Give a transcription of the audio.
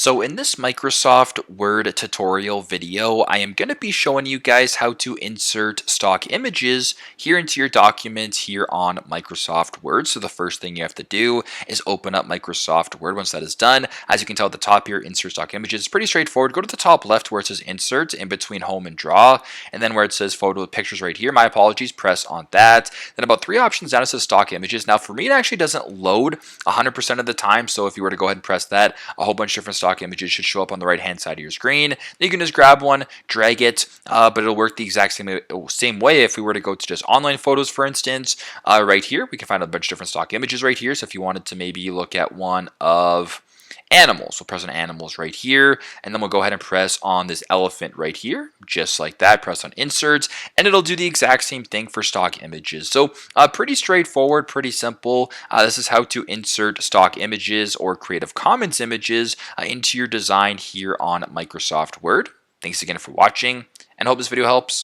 So in this Microsoft Word tutorial video, I am going to be showing you guys how to insert stock images here into your documents here on Microsoft Word. So the first thing you have to do is open up Microsoft Word. Once that is done, as you can tell at the top here, insert stock images. It's pretty straightforward. Go to the top left where it says insert in between home and draw, and then where it says photo with pictures right here. My apologies, press on that. Then about three options down it says stock images. Now for me, it actually doesn't load 100% of the time. So if you were to go ahead and press that, a whole bunch of different stock images should show up on the right hand side of your screen. Then you can just grab one, drag it, but it'll work the exact same way if we were to go to just online photos, for instance. Right here, we can find a bunch of different stock images right here. So if you wanted to maybe look at one of animals, we'll press on animals right here, and then we'll go ahead and press on this elephant right here, just like that. Press on inserts, and it'll do the exact same thing for stock images. So pretty straightforward, pretty simple. This is how to insert stock images or Creative Commons images into your design here on Microsoft Word. Thanks again for watching, and hope this video helps.